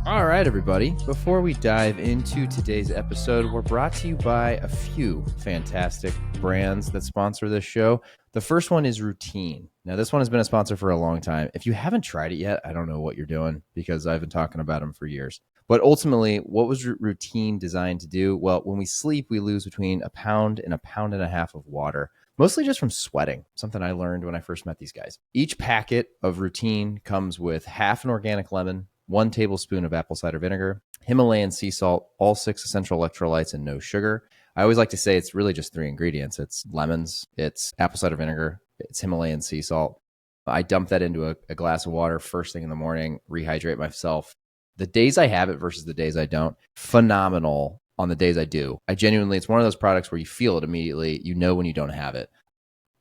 All right, everybody. Before we dive into today's episode, we're brought to you by a few fantastic brands that sponsor this show. The first one is Routine. Now, this one has been a sponsor for a long time. If you haven't tried it yet, I don't know what you're doing because I've been talking about them for years. But ultimately, what was Routine designed to do? Well, when we sleep, we lose between a pound and a half of water, mostly just from sweating, something I learned when I first met these guys. Each packet of Routine comes with half an organic lemon, 1 tablespoon of apple cider vinegar, Himalayan sea salt, all 6 essential electrolytes, and no sugar. I always like to say it's really just 3 ingredients. It's lemons, it's apple cider vinegar, it's Himalayan sea salt. I dump that into a glass of water first thing in the morning, rehydrate myself. The days I have it versus the days I don't, phenomenal on the days I do. It's one of those products where you feel it immediately. You know when you don't have it.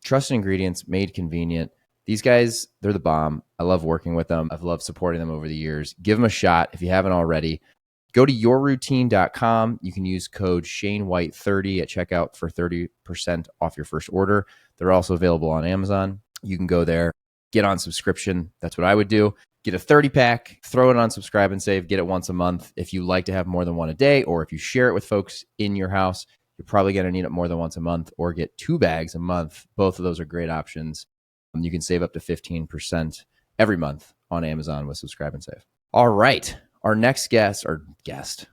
Trusted ingredients, made convenient. These guys, they're the bomb. I love working with them. I've loved supporting them over the years. Give them a shot if you haven't already. Go to yourroutine.com. You can use code ShaneWhite30 at checkout for 30% off your first order. They're also available on Amazon. You can go there, get on subscription. That's what I would do. Get a 30-pack, throw it on subscribe and save, get it once a month. If you like to have more than one a day, or if you share it with folks in your house, you're probably going to need it more than once a month, or get 2 bags a month. Both of those are great options. You can save up to 15% every month on Amazon with Subscribe and Save. All right. Our next guest,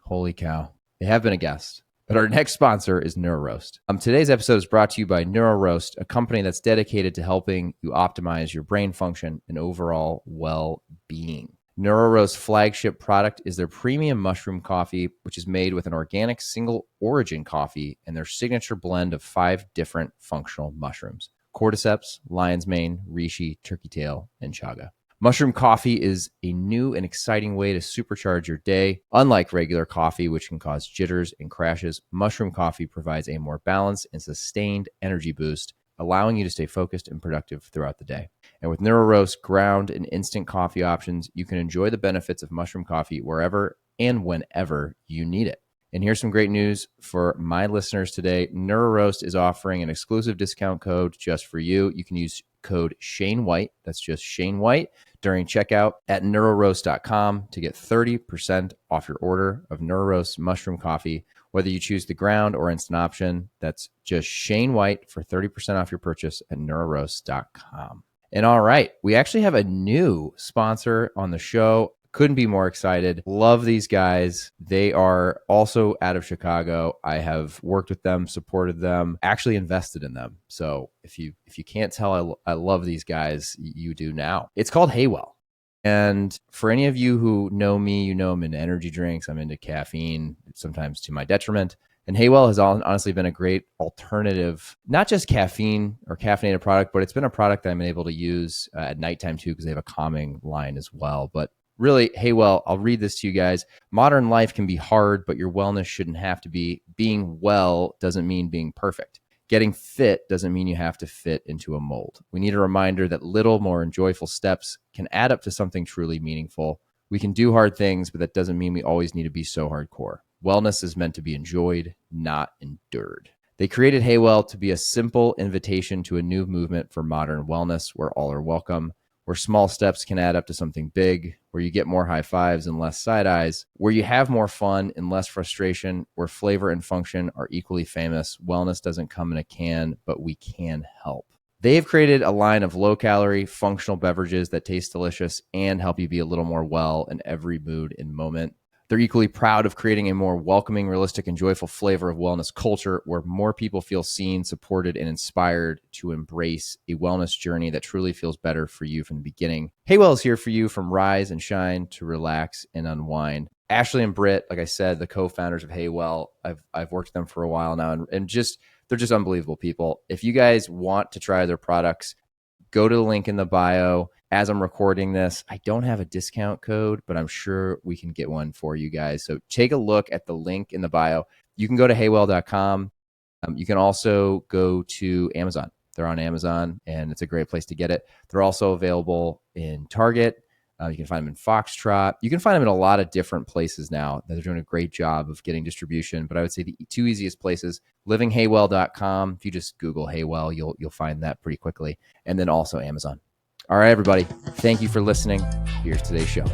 holy cow, they have been a guest, but our next sponsor is NeuroRoast. Today's episode is brought to you by NeuroRoast, a company that's dedicated to helping you optimize your brain function and overall well-being. NeuroRoast's flagship product is their premium mushroom coffee, which is made with an organic single origin coffee and their signature blend of 5 different functional mushrooms: cordyceps, lion's mane, reishi, turkey tail, and chaga. Mushroom coffee is a new and exciting way to supercharge your day. Unlike regular coffee, which can cause jitters and crashes, mushroom coffee provides a more balanced and sustained energy boost, allowing you to stay focused and productive throughout the day. And with NeuroRoast ground and instant coffee options, you can enjoy the benefits of mushroom coffee wherever and whenever you need it. And here's some great news for my listeners today. NeuroRoast is offering an exclusive discount code just for you. You can use code ShaneWhite, that's just Shane White, during checkout at neuroroast.com to get 30% off your order of NeuroRoast mushroom coffee. Whether you choose the ground or instant option, that's just Shane White for 30% off your purchase at neuroroast.com. And all right, we actually have a new sponsor on the show. Couldn't be more excited. Love these guys. They are also out of Chicago. I have worked with them, supported them, actually invested in them. So if you can't tell, I love these guys. You do now. It's called Haywell. And for any of you who know me, you know I'm into energy drinks. I'm into caffeine, sometimes to my detriment. And Haywell has honestly been a great alternative, not just caffeine or caffeinated product, but it's been a product that I'm able to use at nighttime too, because they have a calming line as well. But really, Haywell, I'll read this to you guys. Modern life can be hard, but your wellness shouldn't have to be. Being well doesn't mean being perfect. Getting fit doesn't mean you have to fit into a mold. We need a reminder that little more joyful steps can add up to something truly meaningful. We can do hard things, but that doesn't mean we always need to be so hardcore. Wellness is meant to be enjoyed, not endured. They created Haywell to be a simple invitation to a new movement for modern wellness where all are welcome, where small steps can add up to something big, where you get more high fives and less side eyes, where you have more fun and less frustration, where flavor and function are equally famous. Wellness doesn't come in a can, but we can help. They have created a line of low-calorie, functional beverages that taste delicious and help you be a little more well in every mood and moment. They're equally proud of creating a more welcoming, realistic, and joyful flavor of wellness culture where more people feel seen, supported, and inspired to embrace a wellness journey that truly feels better for you from the beginning. Haywell is here for you from rise and shine to relax and unwind. Ashley and Britt, like I said, the co-founders of Haywell, I've worked with them for a while now, and they're just unbelievable people. If you guys want to try their products, go to the link in the bio. As I'm recording this, I don't have a discount code, but I'm sure we can get one for you guys. So take a look at the link in the bio. You can go to haywell.com. You can also go to Amazon. They're on Amazon, and it's a great place to get it. They're also available in Target. You can find them in Foxtrot. You can find them in a lot of different places now. They're doing a great job of getting distribution. But I would say the 2 easiest places, livinghaywell.com. If you just Google Haywell, you'll find that pretty quickly. And then also Amazon. All right, everybody. Thank you for listening. Here's today's show.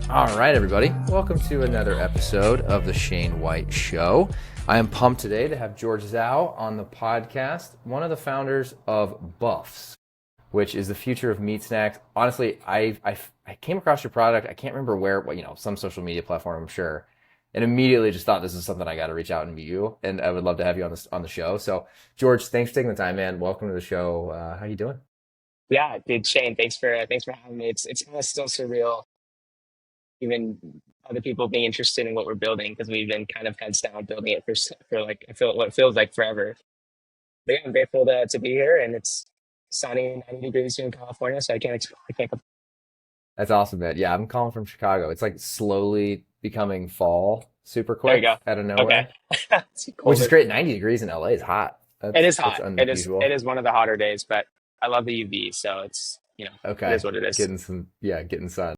All right, everybody. Welcome to another episode of the Shane White Show. I am pumped today to have George Zhou on the podcast, one of the founders of Buffs, which is the future of meat snacks. Honestly, I came across your product. I can't remember where, some social media platform, I'm sure, and immediately just thought this is something I got to reach out and meet you. And I would love to have you on the show. So, George, thanks for taking the time, man. Welcome to the show. How you doing? Yeah, dude, Shane, thanks for having me. It's kind of still surreal, even other people being interested in what we're building because we've been kind of heads down building it for like I feel what feels like forever. But yeah, I'm grateful to be here, and it's sunny, 90 degrees here in California, so I can't. That's awesome, man. Yeah, I'm calling from Chicago. It's like slowly becoming fall super There you quick go. out of Okay, nowhere, it's which is colder. great. 90 degrees in LA is hot. It is That's hot. It unusual. is one of the hotter days, but I love the UV, so it's it is Okay, what it is. getting sun.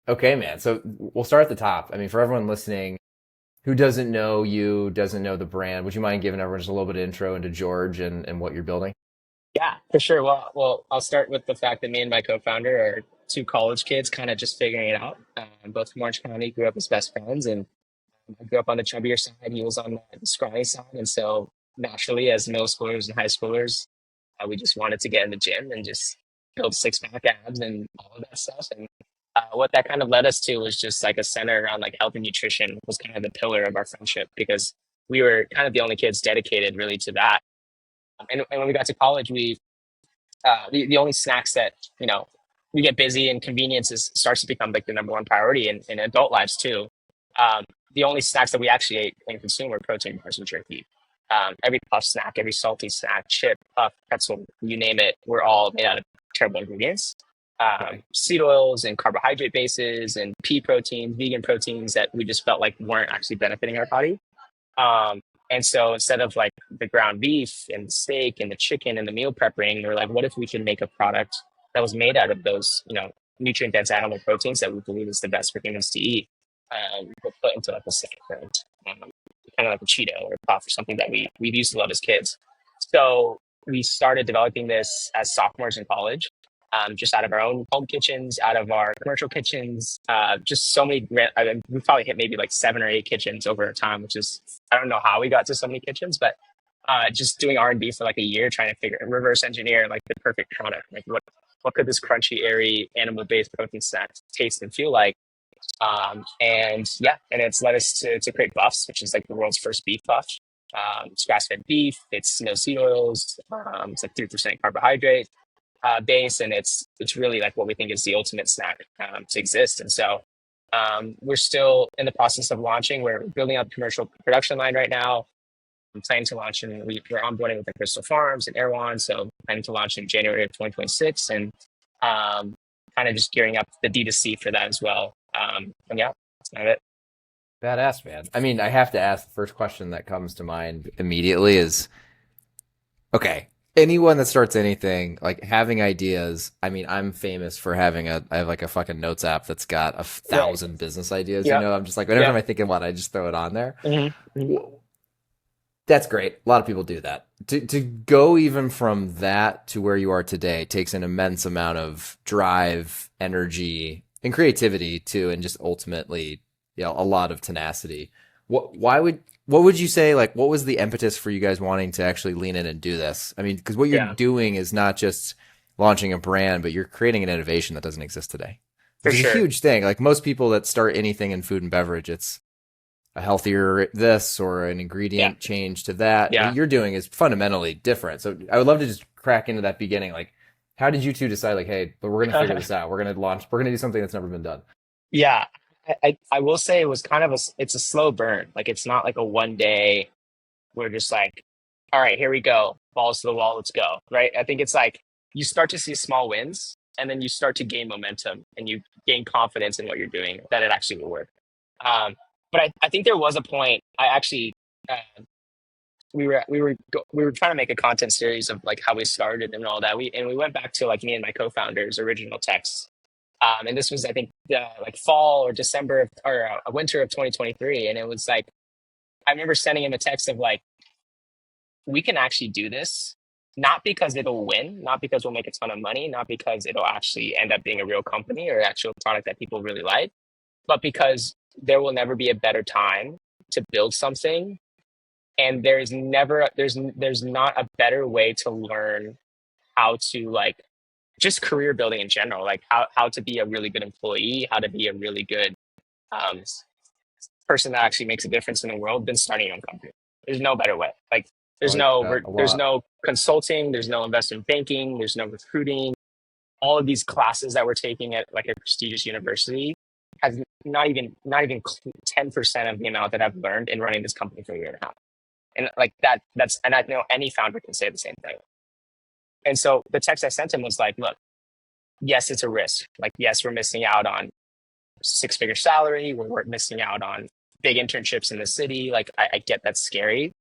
Okay, man. So we'll start at the top. I mean, for everyone listening who doesn't know you, doesn't know the brand, would you mind giving everyone just a little bit of intro into George and what you're building? Yeah, for sure. I'll start with the fact that me and my co-founder are two college kids, kind of just figuring it out. Both from Orange County, grew up as best friends, and I grew up on the chubbier side. He was on the scrawny side, and so naturally, as middle schoolers and high schoolers, we just wanted to get in the gym and just build six pack abs and all of that stuff. And what that kind of led us to was just like a center around like health and nutrition was kind of the pillar of our friendship because we were kind of the only kids dedicated really to that. And when we got to college, the only snacks that we get busy and convenience starts to become like the number one priority in adult lives too. The only snacks that we actually ate and consumed were protein bars and jerky. Every puff snack, every salty snack, chip, puff, pretzel, you name it, we're all made out of terrible ingredients. Right. Seed oils and carbohydrate bases and pea proteins, vegan proteins that we just felt like weren't actually benefiting our body. Um, and so instead of like the ground beef and the steak and the chicken and the meal prepping, we're like, what if we could make a product that was made out of those, nutrient dense animal proteins that we believe is the best for humans to eat, but put into like a snack and kind of like a Cheeto or a puff or something that we used to love as kids. So we started developing this as sophomores in college, just out of our own home kitchens, out of our commercial kitchens, just so many. I mean, we probably hit maybe like 7 or 8 kitchens over time, which is I don't know how we got to so many kitchens, but just doing R&D for like a year, trying to figure reverse engineer like the perfect product, like what could this crunchy, airy, animal based protein snack taste and feel like. And yeah, and it's led us to create Buffs, which is like the world's first beef buff. It's grass fed beef. It's no seed oils. It's like 3% carbohydrate base, and it's really like what we think is the ultimate snack to exist. And so we're still in the process of launching. We're building up commercial production line right now. I'm planning to launch, and we're onboarding with the Crystal Farms and Erewhon. So planning to launch in January of 2026, and um, kind of just gearing up the D2C for that as well. And yeah, that's kind of it. Badass, man. I mean, I have to ask, the first question that comes to mind immediately is, okay, anyone that starts anything, like having ideas, I mean, I'm famous for I have like a fucking notes app that's got a Right. thousand business ideas, Yeah. I'm just like, whenever Yeah. I'm thinking one, I just throw it on there. Hmm. That's great. A lot of people do that. To go even from that to where you are today takes an immense amount of drive, energy, and creativity too, and just ultimately, a lot of tenacity. What would you say, like, what was the impetus for you guys wanting to actually lean in and do this? I mean, because what you're Yeah. doing is not just launching a brand, but you're creating an innovation that doesn't exist today, For which is a sure. huge thing. Like most people that start anything in food and beverage, it's a healthier this or an Yeah. ingredient change to that. What Yeah. you're doing is fundamentally different. So I would love to just crack into that beginning. Like, how did you two decide, like, hey, but we're going to figure this out. We're going to do something that's never been done. Yeah. I will say it was kind of it's a slow burn. Like it's not like a one day we're just like, all right, here we go, balls to the wall, let's go. Right. I think it's like you start to see small wins and then you start to gain momentum and you gain confidence in what you're doing that it actually will work. Um, but I think there was a point I actually we were trying to make a content series of like how we started and all that. We went back to like me and my co-founders original texts. And this was I think like fall or December or winter of 2023, and it was like I remember sending him a text of like we can actually do this, not because it'll win, not because we'll make a ton of money, not because it'll actually end up being a real company or actual product that people really like, but because there will never be a better time to build something, and there's not a better way to learn how to like just career building in general, like how to be a really good employee, how to be a really good um, person that actually makes a difference in the world than starting your own company. There's no better way. Like I like that a there's lot. no consulting, there's no investment banking, there's no recruiting. All of these classes that we're taking at like a prestigious university has not even 10% of the amount that I've learned in running this company for a year and a half. And like that's and I know any founder can say the same thing. And so the text I sent him was like, look, yes, it's a risk. Like, yes, we're missing out on six-figure salary. We're missing out on big internships in the city. Like, I get that's scary.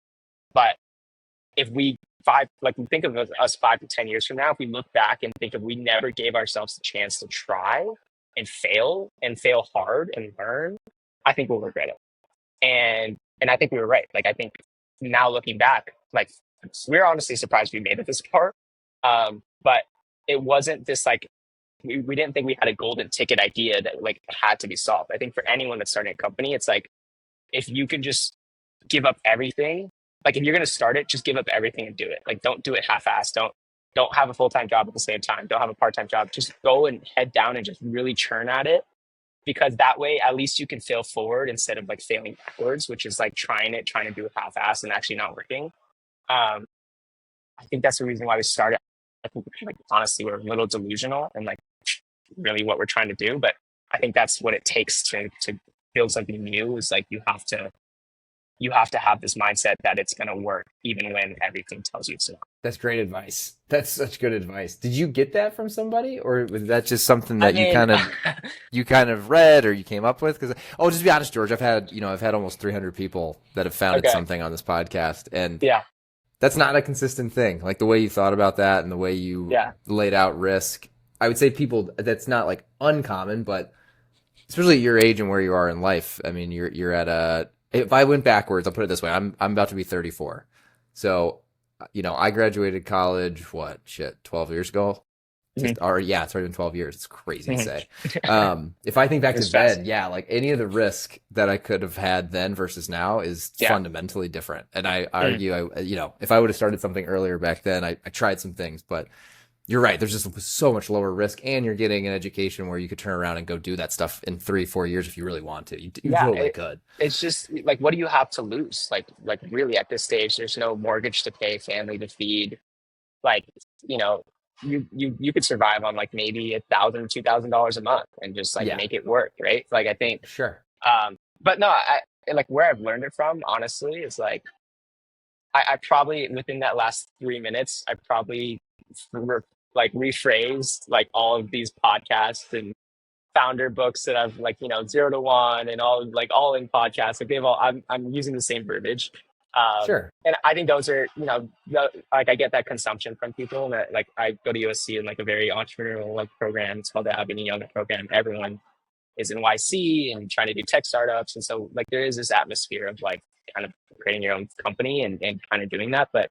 But if we like we think of us 5 to 10 years from now, if we look back and think of we never gave ourselves the chance to try and fail hard and learn, I think we'll regret it. And I think we were right. Like I think now looking back, like we're honestly surprised we made it this far. But it wasn't this like we didn't think we had a golden ticket idea that like had to be solved. I think for anyone that's starting a company, it's like if you can just give up everything, like if you're gonna start it, just give up everything and do it. Like don't do it half-assed. Don't have a full-time job at the same time. Don't have a part-time job. Just go and head down and just really churn at it, because that way at least you can fail forward instead of like failing backwards, which is like trying to do it half-assed and actually not working. Um, I think that's the reason why we started. I think like honestly we're a little delusional and like really what we're trying to do, but I think that's what it takes to build something new is like you have to have this mindset that it's going to work even when everything tells you it's not. That's great advice. That's such good advice. Did you get that from somebody, or was that just something I that mean, you kind of read or you came up with? Because oh, just to be honest, George, I've had almost 300 people that have founded okay, something on this podcast, and yeah, that's not a consistent thing. Like the way you thought about that and the way you yeah, laid out risk, I would say people that's not like uncommon, but especially at your age and where you are in life. I mean, you're at a. If I went backwards, I'll put it this way: I'm about to be 34, so I graduated college. What shit, 12 years ago? hmm Or yeah, it's already been 12 years. It's crazy to hmm say. If I think back to it's fast. then, yeah, like any of the risk that I could have had then versus now is Yeah, fundamentally different. And I mm, argue, if I would have started something earlier back then, I tried some things, but you're right. There's just so much lower risk, and you're getting an education where you could turn around and go do that stuff in 3, 4 years if you really want to. You yeah. totally could. It's just like, what do you have to lose? Like really at this stage, there's no mortgage to pay, family to feed. Like, you know, you could survive on like maybe $1,000, $2,000 a month and just like Yeah, make it work, right? Like I think, sure. but no, I like where I've learned it from, honestly, is like I probably within that last 3 minutes, I probably re- like rephrased like all of these podcasts and founder books that I've like, 0 to 1 and all in podcasts. Like they've all I'm using the same verbiage. Sure. And I think those are, like I get that consumption from people that like I go to USC in like a very entrepreneurial like program. It's called the Abbott and Young program. Everyone is in YC and trying to do tech startups. And so like there is this atmosphere of like kind of creating your own company and kind of doing that. But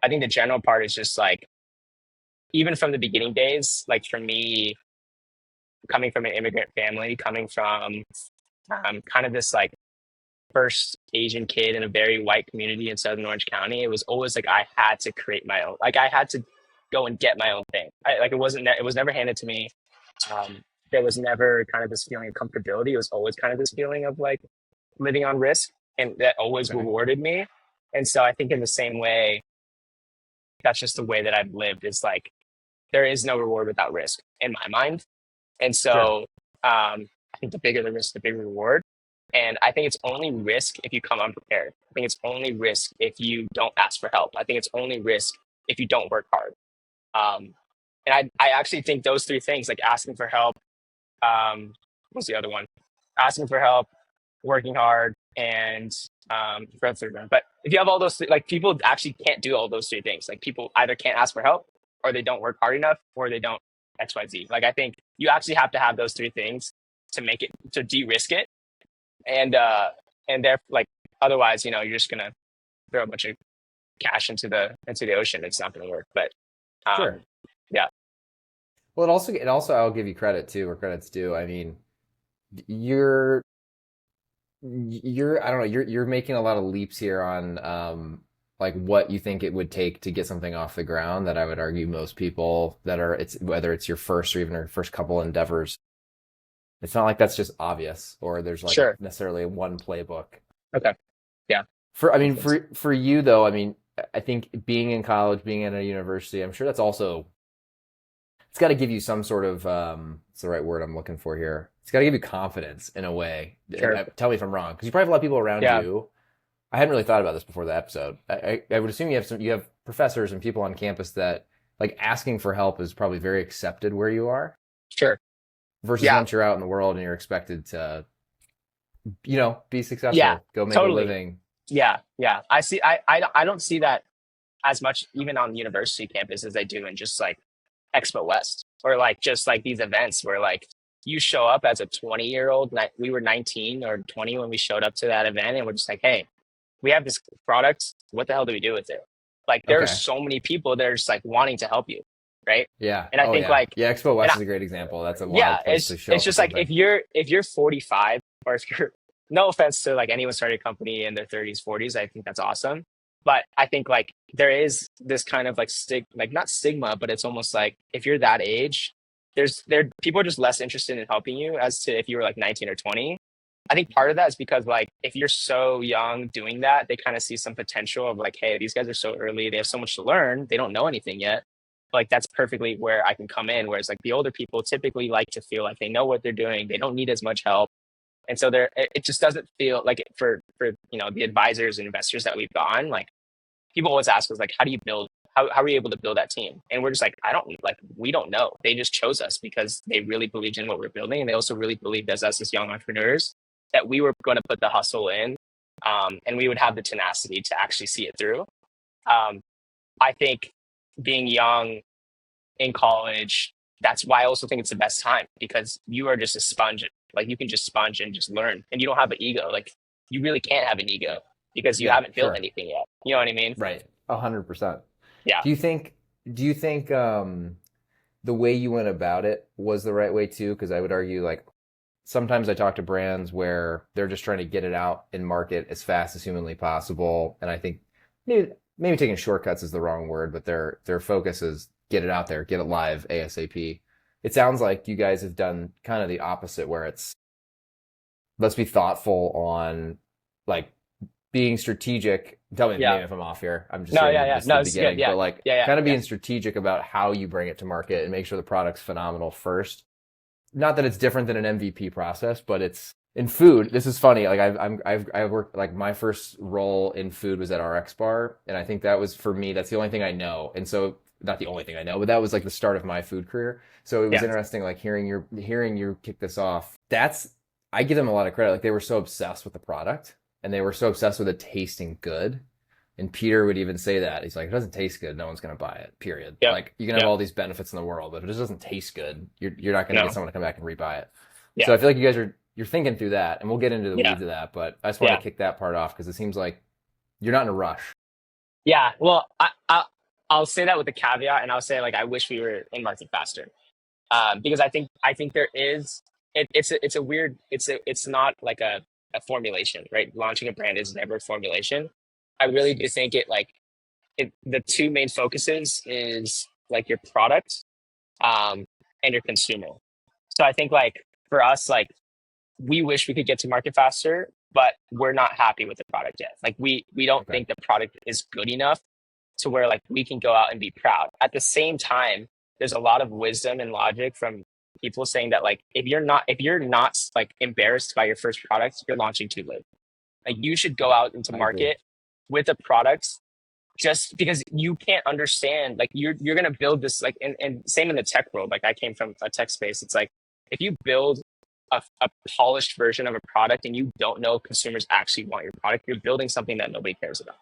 I think the general part is just like even from the beginning days, like for me, coming from an immigrant family, coming from kind of this like first Asian kid in a very white community in Southern Orange County, it was always like I had to create my own. Like I had to go and get my own thing. Like it was never handed to me. Um, there was never kind of this feeling of comfortability. It was always kind of this feeling of like living on risk, and that always Right. rewarded me. And so I think in the same way, that's just the way that I've lived. Is like there is no reward without risk in my mind. And Sure. so I think the bigger the risk, the bigger reward. And I think it's only risk if you come unprepared. I think it's only risk if you don't ask for help. I think it's only risk if you don't work hard. Um, and I actually think those three things, like asking for help, what's the other one? Asking for help, working hard, and for the third one. But if you have all those, like people actually can't do all those three things. Like people either can't ask for help, or they don't work hard enough, or they don't XYZ. Like I think you actually have to have those three things to make it to de-risk it, and they're like otherwise, you're just gonna throw a bunch of cash into the ocean. It's not gonna work. But Sure. yeah, Well, it also I'll give you credit too, where credit's due. I mean, You're I don't know, you're making a lot of leaps here on like what you think it would take to get something off the ground that I would argue most people that are it's whether it's your first or even your first couple endeavors, it's not like that's just obvious or there's like a Sure. necessarily one playbook. Okay. Yeah. For I mean Makes sense. for you though, I mean I think being in college, being at a university, I'm sure that's also it's got to give you some sort of what's the right word I'm looking for here? It's got to give you confidence in a way. Sure. Tell me if I'm wrong, because you probably have a lot of people around Yeah. you. I hadn't really thought about this before the episode. I would assume you have professors and people on campus that like asking for help is probably very accepted where you are Sure. versus Yeah. once you're out in the world and you're expected to be Yeah. successful, go make a Totally. living. Yeah. Yeah. I don't see that as much even on university campus as I do in just like Expo West or like just like these events where like you show up as a 20-year-old. We were 19 or 20 when we showed up to that event, and we're just like, hey, we have this product. What the hell do we do with it? Like there are Okay. so many people that are just like wanting to help you, right? Yeah. And I Oh think yeah. like, Yeah. Expo and West I, is a great example. That's a yeah, wild place to show it's up for just like something. if you're 45 or if you're no offense to like anyone started a company in their 30s, 40s, I think that's awesome. But I think like there is this kind of like like not stigma, but it's almost like if you're that age, there people are just less interested in helping you as to if you were like 19 or 20. I think part of that is because like if you're so young doing that, they kind of see some potential of like, hey, these guys are so early, they have so much to learn, they don't know anything yet. Like that's perfectly where I can come in. Whereas like the older people typically like to feel like they know what they're doing, they don't need as much help, and so it just doesn't feel like for the advisors and investors that we've gone like people always ask us like how do you build how are you able to build that team, and we're just like I don't like we don't know, they just chose us because they really believed in what we're building, and they also really believed as us as young entrepreneurs that we were going to put the hustle in, and we would have the tenacity to actually see it through. I think being young in college, that's why I also think it's the best time because you are just a sponge. Like you can just sponge and just learn, and you don't have an ego. Like you really can't have an ego because you Yeah. haven't built Sure. anything yet. You know what I mean? Right. 100%. Yeah. Do you think the way you went about it was the right way too? Because I would argue like sometimes I talk to brands where they're just trying to get it out in market as fast as humanly possible, and I think maybe taking shortcuts is the wrong word, but their focus is get it out there, get it live ASAP. It sounds like you guys have done kind of the opposite, where it's let's be thoughtful on like being strategic. Tell me Yeah. maybe if I'm off here. I'm just No. hearing Yeah. Yeah. this at No, the this is good. beginning, Yeah. but like Yeah. Yeah. kind of Yeah. being strategic about how you bring it to market and make sure the product's phenomenal first. Not that it's different than an MVP process, but it's in food. This is funny. Like I've worked like my first role in food was at RX Bar, and I think that was for me. That's the only thing I know, and so not the only thing I know, but that was like the start of my food career. So it was Yeah. interesting, like hearing you kick this off. That's I give them a lot of credit. Like they were so obsessed with the product, and they were so obsessed with it tasting good. And Peter would even say that. He's like, if it doesn't taste good, no one's going to buy it, period. Yeah. Like, you can have Yeah. all these benefits in the world, but if it just doesn't taste good, you're not going to get No. someone to come back and rebuy it. So Yeah. I feel like you're thinking through that, and we'll get into the Yeah. weeds of that, but I just want to Yeah. kick that part off because it seems like you're not in a rush. Yeah. Well, I'll say that with a caveat, and I'll say like I wish we were in market faster, because I think there is it's a weird it's not like a formulation, right? Launching a brand is never a formulation. I really do think the two main focuses is like your product, um, and your consumer. So I think like for us, like we wish we could get to market faster, but we're not happy with the product yet. Like we don't Okay. think the product is good enough to where like we can go out and be proud. At the same time, there's a lot of wisdom and logic from people saying that like if you're not like embarrassed by your first product, you're launching too late. Like you should go out into I agree. market with a product just because you can't understand like you're gonna build this like and same in the tech world. Like I came from a tech space. It's like if you build a polished version of a product and you don't know consumers actually want your product, you're building something that nobody cares about.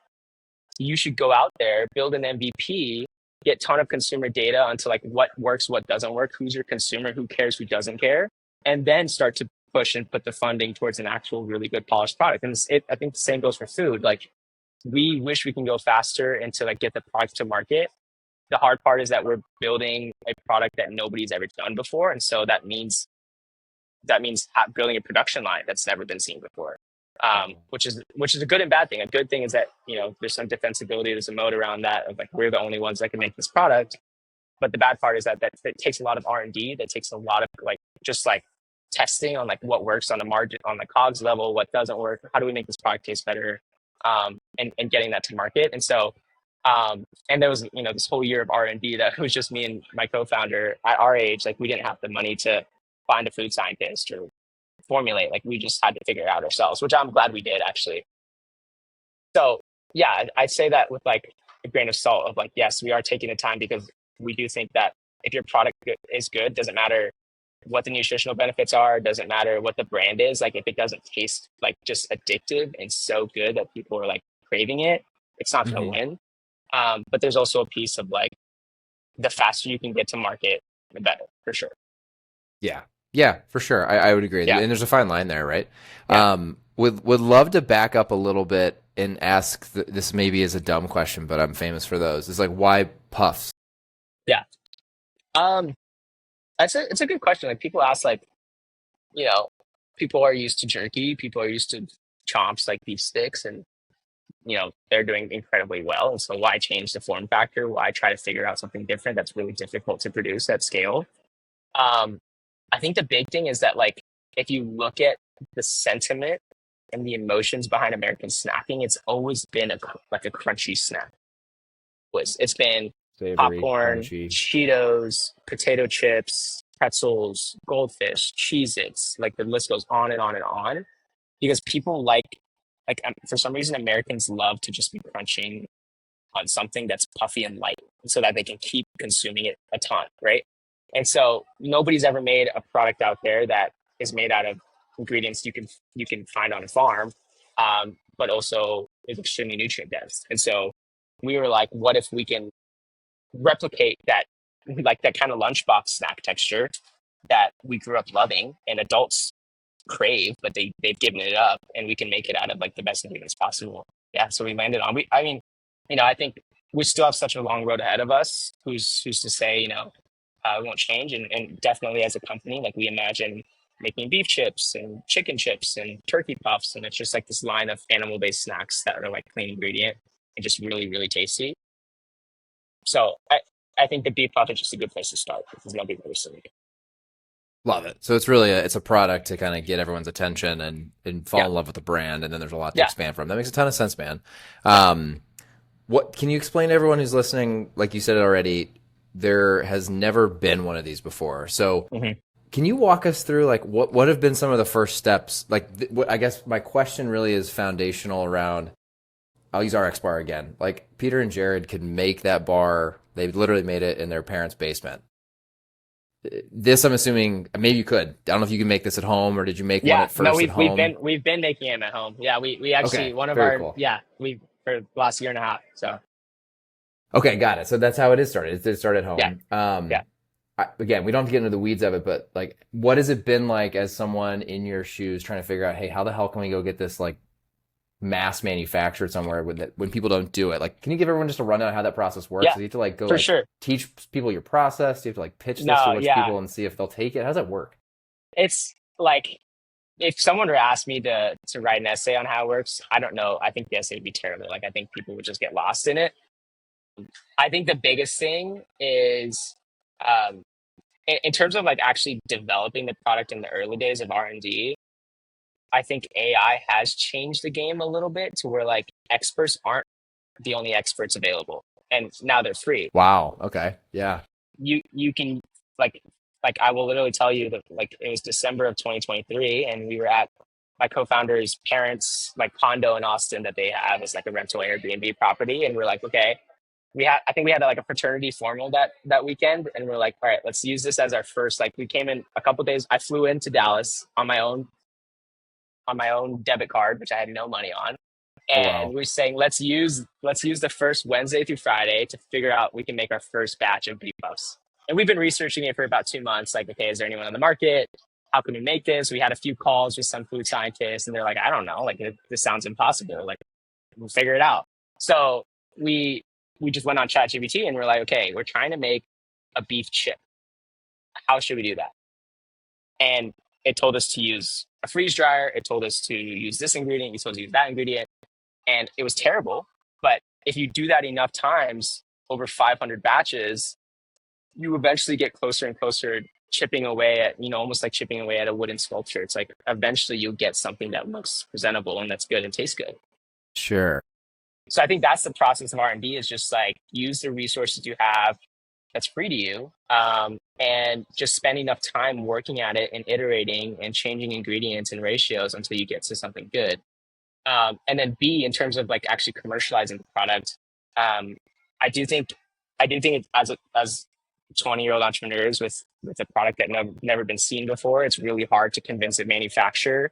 You should go out there, build an MVP, get ton of consumer data onto like what works, what doesn't work, who's your consumer, who cares, who doesn't care, and then start to push and put the funding towards an actual really good polished product. And I think the same goes for food. Like we wish we can go faster and to like get the product to market. The hard part is that we're building a product that nobody's ever done before, and so that means that means building a production line that's never been seen before. Wow. Which is a good and bad thing. A good thing is that, there's some defensibility, there's a moat around that of like we're the only ones that can make this product. But the bad part is that that takes a lot of R&D. That takes a lot of like just like testing on like what works on the margin, on the COGS level, what doesn't work, how do we make this product taste better, and getting that to market. And so, and there was this whole year of R&D that was just me and my co-founder at our age. Like we didn't have the money to find a food scientist or formulate. Like we just had to figure it out ourselves, which I'm glad we did actually. So yeah, I'd say that with like a grain of salt of like, yes, we are taking the time because we do think that if your product is good, doesn't matter what the nutritional benefits are, doesn't matter what the brand is. Like if it doesn't taste like just addictive and so good that people are like craving it, it's not going to Mhm. win. But there's also a piece of like the faster you can get to market, the better for sure. Yeah. Yeah, for sure. I would agree. Yeah. And there's a fine line there, right? Yeah. Would love to back up a little bit and ask this maybe is a dumb question, but I'm famous for those. It's like, why puffs? Yeah. Um, it's a good question. Like people ask like, you know, people are used to jerky, people are used to chomps like beef sticks, and they're doing incredibly well. And so why change the form factor? Why try to figure out something different that's really difficult to produce at scale? Um, I think the big thing is that like if you look at the sentiment and the emotions behind American snacking, it's always been like a crunchy snack. It's been Savory, popcorn, crunchy. Cheetos, potato chips, pretzels, goldfish, Cheez-Its, like the list goes on and on and on. Because people for some reason Americans love to just be crunching on something that's puffy and light so that they can keep consuming it a ton, right? And so nobody's ever made a product out there that is made out of ingredients you can find on a farm, but also is extremely nutrient dense. And so we were like, what if we can replicate that, like that kind of lunchbox snack texture that we grew up loving and adults crave, but they've given it up, and we can make it out of like the best ingredients possible. Yeah, so we landed on. I mean, I think we still have such a long road ahead of us. Who's to say, we won't change, and definitely as a company, like we imagine making beef chips and chicken chips and turkey puffs, and it's just like this line of animal based snacks that are like clean ingredient and just really really tasty. So I think the beef puff is just a good place to start because nobody really seen it. Love it. So it's really it's a product to kind of get everyone's attention and fall Yeah, in love with the brand, and then there's a lot to yeah, expand from. That makes a ton of sense, man. yeah, What can you explain to everyone who's listening? Like you said it already, there has never been one of these before. So hmm can you walk us through like what have been some of the first steps? Like I guess my question really is foundational around. I'll use RX bar again. Like Peter and Jared could make that bar. They literally made it in their parents' basement. This, I'm assuming, maybe you could. I don't know if you can make this at home or did you make one yeah. at No, first at we've been making them at home. Yeah, we actually Okay, one of very our cool. yeah we for the last year and a half. So Okay, got it. So that's how it is started. It did start at yeah, home. yeah. Again, we don't have to get into the weeds of it, but like, what has it been like as someone in your shoes trying to figure out, hey, how the hell can we go get this like mass manufactured somewhere when people don't do it? Like, can you give everyone just a rundown of how that process works? Yeah, Do you have to like go for like sure. teach people your process? Do you have to like pitch this to a No, bunch of yeah. people and see if they'll take it? How does that work? It's like if someone were to ask me to write an essay on how it works, I don't know. I think the essay would be terrible. Like I think people would just get lost in it. I think the biggest thing is um, in terms of like actually developing the product in the early days of R&D. I think AI has changed the game a little bit to where like experts aren't the only experts available, and now they're free. Wow. Okay. Yeah. You can like I will literally tell you that like it was December of 2023, and we were at my co-founder's parents like condo in Austin that they have as like a rental Airbnb property, and we're like, okay, I think we had like a fraternity formal that weekend, and we're like, all right, let's use this as our first. Like we came in a couple days. I flew into Dallas on my own debit card, which I had no money on. Oh And wow. we're saying let's use the first Wednesday through Friday to figure out we can make our first batch of beef puffs. And we've been researching it for about 2 months. Like, okay, is there anyone on the market? How can we make this? We had a few calls with some food scientists, and they're like, I don't know, like this sounds impossible. Like, we'll figure it out. So we we just went on ChatGPT and we're like, okay, we're trying to make a beef chip. How should we do that? And it told us to use a freeze dryer. It told us to use this ingredient. It told us to use that ingredient. And it was terrible. But if you do that enough times over 500 batches, you eventually get closer and closer, chipping away at, almost like chipping away at a wooden sculpture. It's like eventually you'll get something that looks presentable and that's good and tastes good. Sure. So I think that's the process of R&D, is just like use the resources you have that's free to you, and just spend enough time working at it and iterating and changing ingredients and ratios until you get to something good. And then B, in terms of like actually commercializing the product, um, I do think as 20-year-old entrepreneurs with a product that never been seen before, it's really hard to convince a manufacturer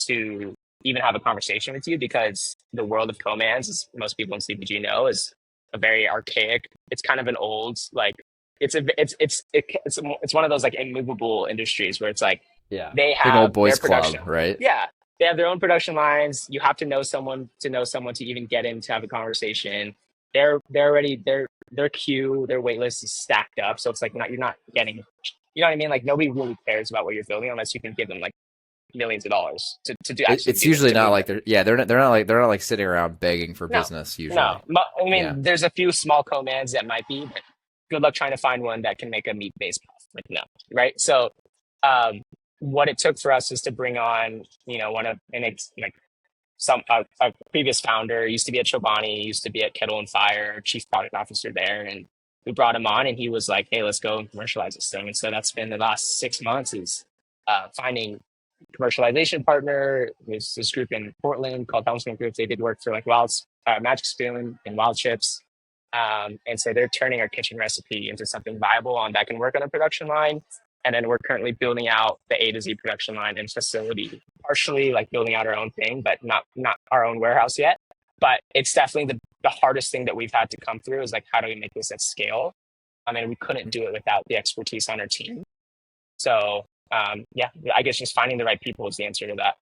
to even have a conversation with you, because the world of co-mans, as most people in CPG know, is a very archaic. It's kind of an old, like, it's one of those like immovable industries where it's like Yeah. they Big old have their boys club, production. right? Yeah, they have their own production lines. You have to know someone to even get in to have a conversation. They're already their queue, their wait list is stacked up, so it's like you're not getting, you know what I mean? Like nobody really cares about what you're building unless you can give them like millions of dollars to do actually It's do it, usually to not move like it. they're not like sitting around begging for No, business no. usually. I Yeah. mean, there's a few small co-mans that might be, but good luck trying to find one that can make a meat-based puff. Like, no, right? So, um, what it took for us is to bring on, one of, and it's like a previous founder used to be at Chobani, used to be at Kettle and Fire, chief product officer there, and we brought him on, and he was like, "Hey, let's go and commercialize this thing." And so that's been the last 6 months, is finding commercialization partner. There's this group in Portland called Helmsman Group. They did work for like Magic Spoon and Wild Chips. And so they're turning our kitchen recipe into something viable that can work on a production line. And then we're currently building out the A to Z production line and facility, partially like building out our own thing, but not our own warehouse yet. But it's definitely the hardest thing that we've had to come through, is like, how do we make this at scale? I mean, we couldn't do it without the expertise on our team. So yeah, I guess just finding the right people is the answer to that.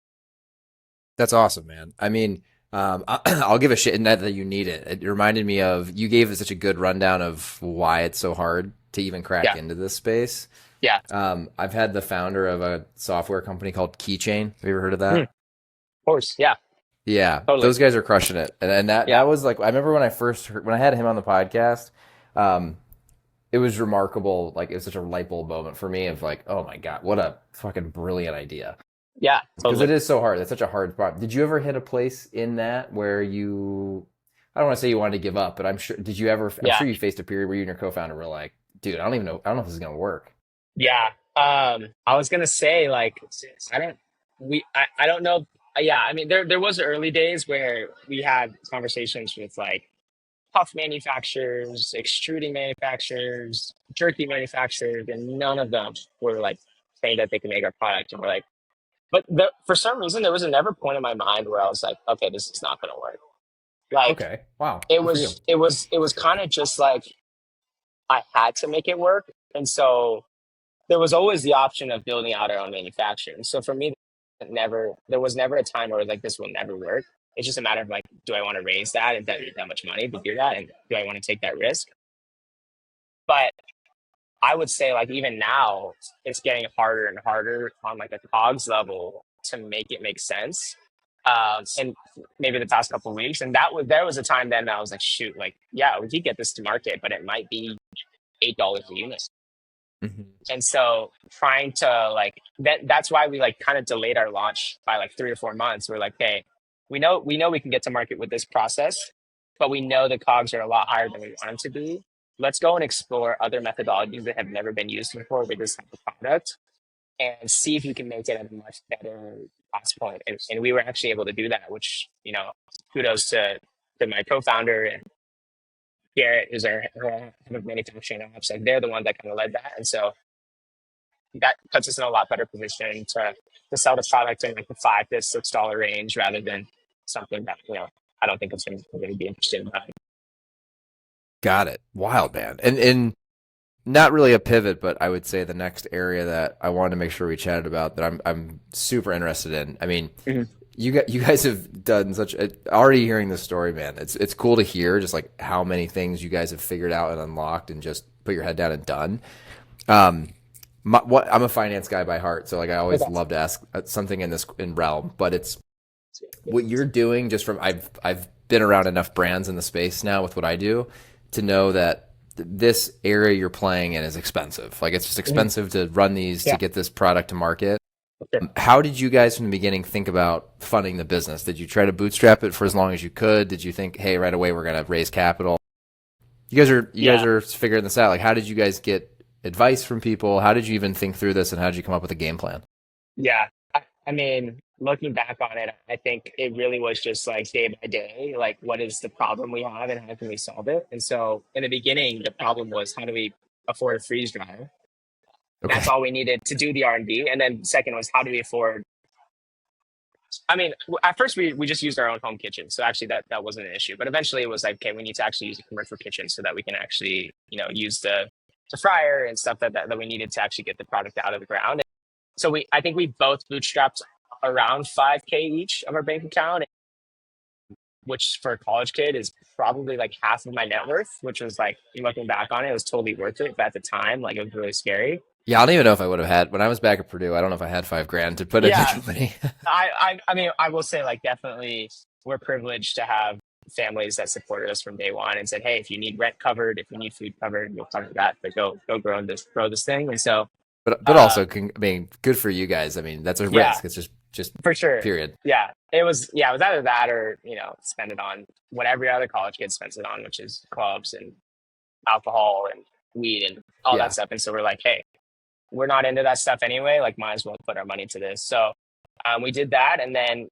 That's awesome, man. I mean, I'll give a shit in that you need it. It reminded me of, you gave such a good rundown of why it's so hard to even crack Yeah, into this space. yeah, I've had the founder of a software company called Keychain. Have you ever heard of of that? course, yeah, Yeah, totally, those guys are crushing it. And yeah, that was like, I remember when I first heard, when I had him on the podcast, um, it was remarkable. Like, it was such a light bulb moment for me of like, oh my God, what a fucking brilliant idea. yeah, Because it totally, is so hard. That's such a hard spot. Did you ever hit a place in that where you, I don't want to say you wanted to give up, but I'm sure, did you ever, I'm yeah, sure you faced a period where you and your co-founder were like, dude, I don't even know, I don't know if this is going to work. yeah. I was gonna say, like, I don't, I don't know. Yeah, I mean, there was early days where we had conversations with like puff manufacturers, extruding manufacturers, jerky manufacturers, and none of them were like saying that they could make our product. And we're like, but for some reason, there was never a point in my mind where I was like, okay, this is not going to work. Like, Okay. Wow. it Good for you. was, it was, it was kind of just like I had to make it work, and so there was always the option of building out our own manufacturing. So for me, there was never a time where like this will never work. It's just a matter of like, do I want to raise that and that much money to do that, and do I want to take that risk? But I would say like even now, it's getting harder and harder on like a COGS level to make it make sense. And maybe the past couple of weeks, and there was a time then that I was like, shoot, like yeah, we could get this to market, but it might be $8 a unit. Mhm. And so trying to like that's why we like kind of delayed our launch by like 3 or 4 months. We're like, hey, we know we can get to market with this process, but we know the COGS are a lot higher than we want them to be. Let's go and explore other methodologies that have never been used before with this type of product, and see if we can make it at a much better cost point. And we were actually able to do that, which, kudos to my co-founder and Garrett, who's our head of manufacturing ops. Like they're the ones that kind of led that. And so that puts us in a lot better position to sell the product in like the $5 to $6 range, rather than something that, I don't think consumers are going to be interested in buying. Got it. Wild, man. And not really a pivot, but I would say the next area that I wanted to make sure we chatted about that I'm super interested in. I mean, Mhm. you guys have done such a, already hearing this story, man. It's cool to hear just like how many things you guys have figured out and unlocked and just put your head down and done. Um, what I'm a finance guy by heart, so like I always Okay. love to ask something in this in realm, but it's Yeah. what you're doing just from I've been around enough brands in the space now with what I do to know that this area you're playing in is expensive. Like it's just Mhm. expensive to run these to Yeah. get this product to market. Sure. How did you guys from the beginning think about funding the business? Did you try to bootstrap it for as long as you could? Did you think, hey, right away we're going to raise capital? You guys Yeah. are figuring this out. Like, how did you guys get advice from people? How did you even think through this, and how did you come up with a game plan? Yeah. I mean, looking back on it, I think it really was just like day by day, like what is the problem we have and how can we solve it? And so in the beginning, the problem was how do we afford a freeze dryer? That's Okay. all we needed to do the R&D. And then second was how do we afford, I mean, at first we just used our own home kitchen. So actually that wasn't an issue. But eventually it was like, okay, we need to actually use a commercial kitchen so that we can actually, use the fryer and stuff that we needed to actually get the product out of the ground. So I think we both bootstrapped around 5K each of our bank account, which for a college kid is probably like half of my net worth, which was like looking back on it, it was totally worth it. But at the time, like it was really scary. Yeah, I don't even know if I would have had when I was back at Purdue. I don't know if I had 5 grand to put in the Yeah, company. I mean, I will say like definitely we're privileged to have families that supported us from day one and said, hey, if you need rent covered, if you need food covered, we'll cover that. But go grow this thing. And so But uh also, I mean, good for you guys. I mean, that's a yeah, risk. It's just for sure. period. Yeah. It was either that or, spend it on what every other college kid spends it on, which is clubs and alcohol and weed and all that Yeah, stuff. And so we're like, hey, we're not into that stuff anyway. Like, might as well put our money to this. So we did that. And then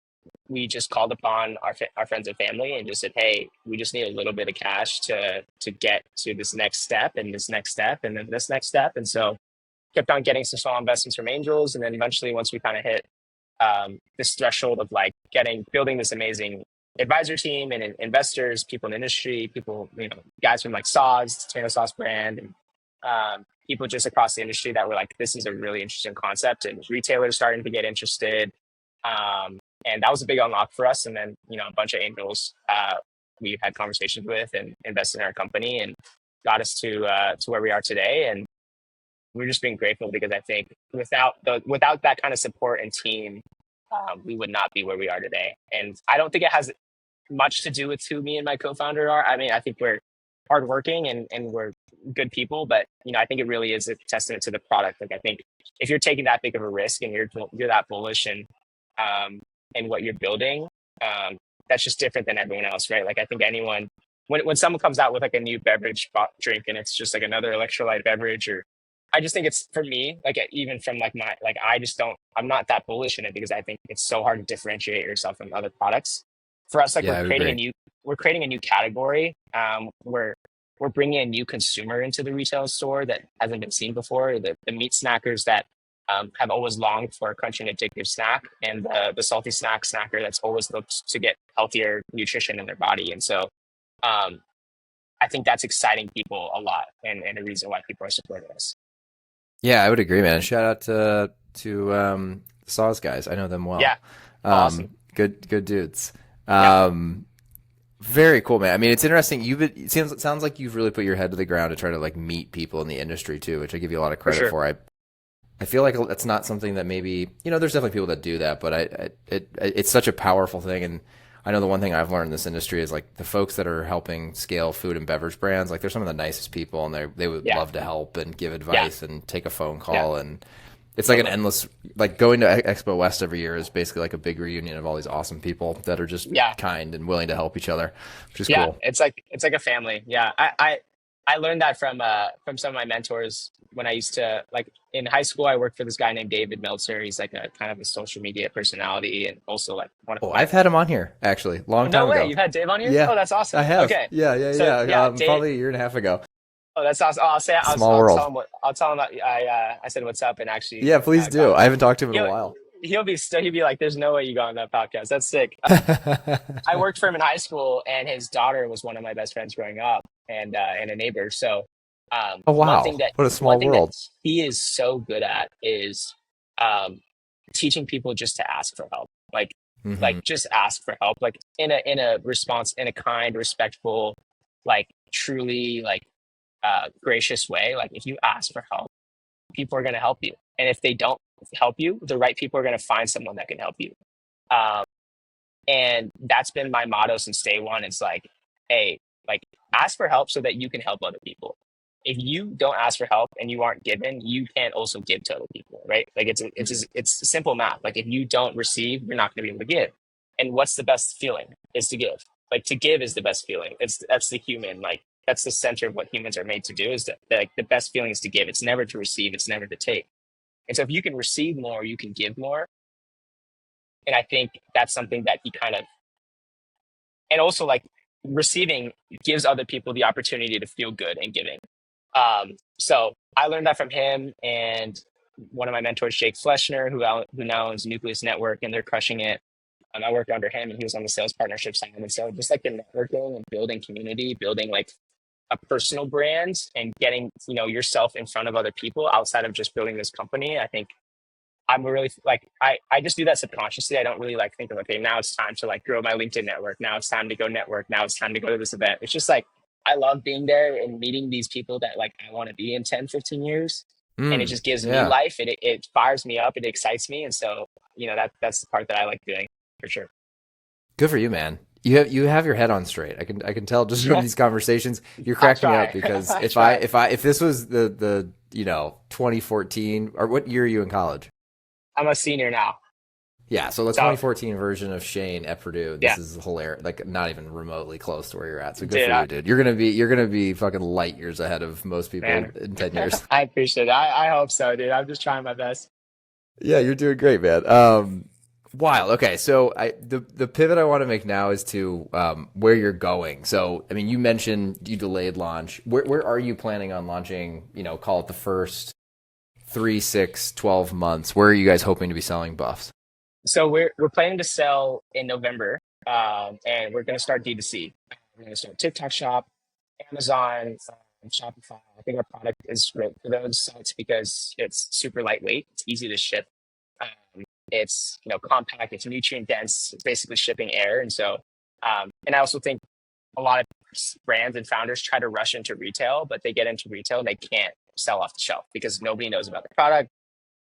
we just called upon our friends and family and just said, hey, we just need a little bit of cash to get to this next step and this next step and then this next step. And so kept on getting some small investments from angels. And then eventually, once we kind of hit this threshold of like building this amazing advisor team and investors, people in the industry, people, guys from like Saws, tomato sauce brand, and people just across the industry that were like, this is a really interesting concept, and retailers starting to get interested. And that was a big unlock for us. And then, a bunch of angels we've had conversations with and invested in our company and got us to where we are today. And we're just being grateful because I think without that kind of support and team, we would not be where we are today. And I don't think it has much to do with who me and my co-founder are. I mean, I think we're hardworking and we're good people, but I think it really is a testament to the product. Like I think if you're taking that big of a risk and you're that bullish and what you're building, that's just different than everyone else, right? Like I think anyone when someone comes out with like a new beverage drink and it's just like another electrolyte beverage or I just think it's for me, like even from like I just don't, I'm not that bullish in it because I think it's so hard to differentiate yourself from other products. For us, like yeah, I would agree. we're creating a new category. We're bringing a new consumer into the retail store that hasn't been seen before. The meat snackers that have always longed for a crunchy and addictive snack, and the salty snacker that's always looked to get healthier nutrition in their body. And so, um, I think that's exciting people a lot, and a reason why people are supporting us. Yeah, I would agree, man. Shout out to Saws guys. I know them Yeah, well. awesome. Good dudes. Yeah, Um, Very cool, man. I mean, it's interesting. It sounds like you've really put your head to the ground to try to like meet people in the industry too, which I give you a lot of for credit sure. for. I feel like that's not something that maybe there's definitely people that do that, but it's such a powerful thing. And I know the one thing I've learned in this industry is like the folks that are helping scale food and beverage brands, like they're some of the nicest people, and they would Yeah, love to help and give yeah, advice and take a phone yeah, call. And it's like an totally. endless, like going to Expo West every year is basically like a big reunion of all these awesome people that are just Yeah, kind and willing to help each other, which is yeah. cool. It's like a family. Yeah, I learned that from some of my mentors when I used to like in high school. I worked for this guy named David Meltzer. He's like a kind of a social media personality and also like Oh, one of I've had him on here actually, oh long no time way, ago. you've had Dave on here? Yeah, Oh, that's I awesome. have. Okay, Yeah. so yeah, Dave. Probably a year and a half ago. Oh, that's awesome. Oh, Small I'll tell world. him I'll tell him that I said what's up and actually Yeah, please do. got I haven't talked to him in a he'll while. he'll be like, there's no way you got on that podcast. That's sick. I worked for him in high school, and his daughter was one of my best friends growing up, and a neighbor. So, Oh wow, what a one small thing that world. he is so good at is um, teaching people just to ask for help. Hmm. Just ask for help. Like in a response, in a kind, respectful, like truly like gracious way. Like if you ask for help people are going to help you. And if they don't help you, the right people are going to find someone that can help you. Um, and that's been my motto since day one. It's like, hey, like ask for help so that you can help other people. If you don't ask for help and you aren't given, you can't also give to other people, right? Like it's simple math. Like if you don't receive, you're not going to be able to give. And what's the best feeling is to give. Like to give is the best feeling. That's the human, like that's the center of what humans are made to do. Is that like the best feeling is to give. It's never to receive. It's never to take. And so if you can receive more, you can give more. And I think that's something that he kind of, and also like receiving gives other people the opportunity to feel good and giving. So I learned that from him and one of my mentors, Jake Fleschner, who now owns Nucleus Network, and they're crushing it. I worked under him, and he was on the sales partnership side. And so just like the networking and building community, building like a personal brand, and getting yourself in front of other people outside of just building this company, I think I'm really like I just do that subconsciously. I don't really like think of okay, now it's time to like grow my LinkedIn network. Now it's time to go network. Now it's time to go to this event. It's just like I love being there and meeting these people that like I want to be in 10, 15 years. And it just gives me Yeah. life. It fires me up. It excites me. And so, that's the part that I like doing for sure. Good for you, man. You have your head on straight. I can tell just from these conversations. You're I cracking me up try. because I if I try. if I if this was the 2014, or what year are you in college? I'm a senior now. Yeah, so the So 2014 version of Shane at Purdue, this yeah, is hilarious. Like not even remotely close to where you're at. So good dude, for you, dude. You're gonna be fucking light years ahead of most people man, in 10 years. I appreciate it. I hope so, dude. I'm just trying my best. Yeah, you're doing great, man. Wild. Okay, so the pivot I want to make now is to where you're going. So, I mean, you mentioned you delayed launch. Where are you planning on launching? Call it the first 3, 6, 12 months. Where are you guys hoping to be selling buffs? So we're planning to sell in November, and we're going to start D2C. We're going to start TikTok Shop, Amazon, Shopify. I think our product is great for those sites because it's super lightweight. It's easy to ship. It's compact. It's nutrient dense. It's basically shipping air, and so and I also think a lot of brands and founders try to rush into retail, but they get into retail and they can't sell off the shelf because nobody knows about the product.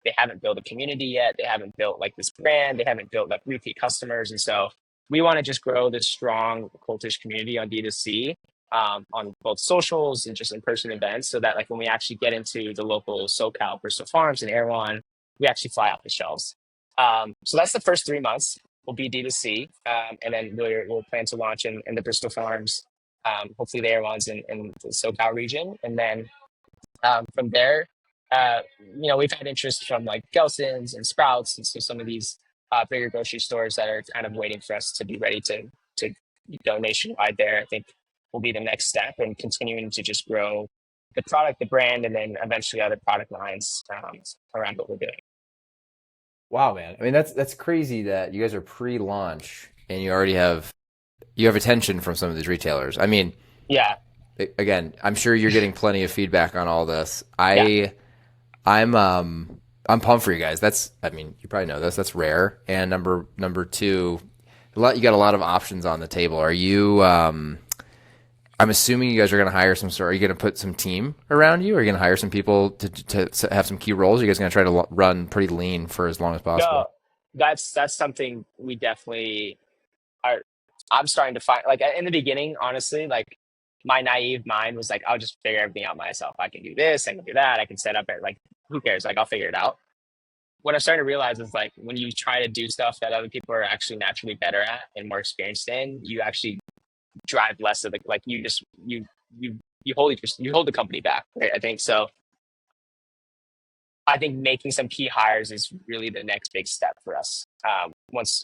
They haven't built a community yet. They haven't built like this brand. They haven't built like repeat customers. And so we want to just grow this strong cultish community on D2C, on both socials and just in-person events so that like when we actually get into the local SoCal, Bristol Farms and Erewhon, we actually fly off the shelves. So that's the first 3 months will be D2C. And then we'll plan to launch in the Bristol Farms, hopefully the Erewhons in the SoCal region. And then from there, we've had interest from like Gelson's and Sprouts, and so some of these bigger grocery stores that are kind of waiting for us to be ready to go nationwide. There, I think will be the next step, and continuing to just grow the product, the brand, and then eventually other product lines around what we're doing. Wow, man. I mean, that's crazy that you guys are pre-launch and you have attention from some of these retailers. I mean, Yeah, again, I'm sure you're getting plenty of feedback on all this. yeah. I'm pumped for you guys. I mean, you probably know this. That's rare. And number two, you got a lot of options on the table. Are you? I'm assuming you guys are going to hire some sort. Are you going to put some team around you? Are you going to hire some people to have some key roles? Are you guys going to try to run pretty lean for as long as No, possible? that's something we definitely are. I'm starting to find like in the beginning, honestly, like my naive mind was like, I'll just figure everything out myself. I can do this, I can do that, I can set up it. Like, who cares? Like, I'll figure it out. What I'm starting to realize is like when you try to do stuff that other people are actually naturally better at and more experienced in, you actually drive less of the like you just you hold the company back. Right? I think so. I think making some key hires is really the next big step for us. Once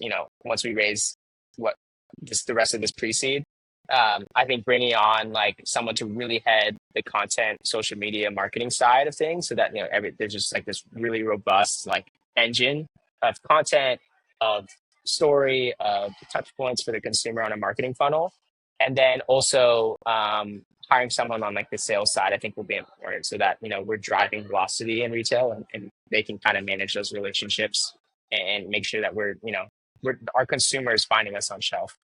we raise what the rest of this pre-seed, I think bringing on like someone to really head the content, social media, marketing side of things, so that there's just like this really robust like engine of content, of story, of touch points for the consumer on a marketing funnel, and then also hiring someone on like the sales side, I think will be important so that we're driving velocity in retail, and they can kind of manage those relationships and make sure that our consumers finding us on shelf.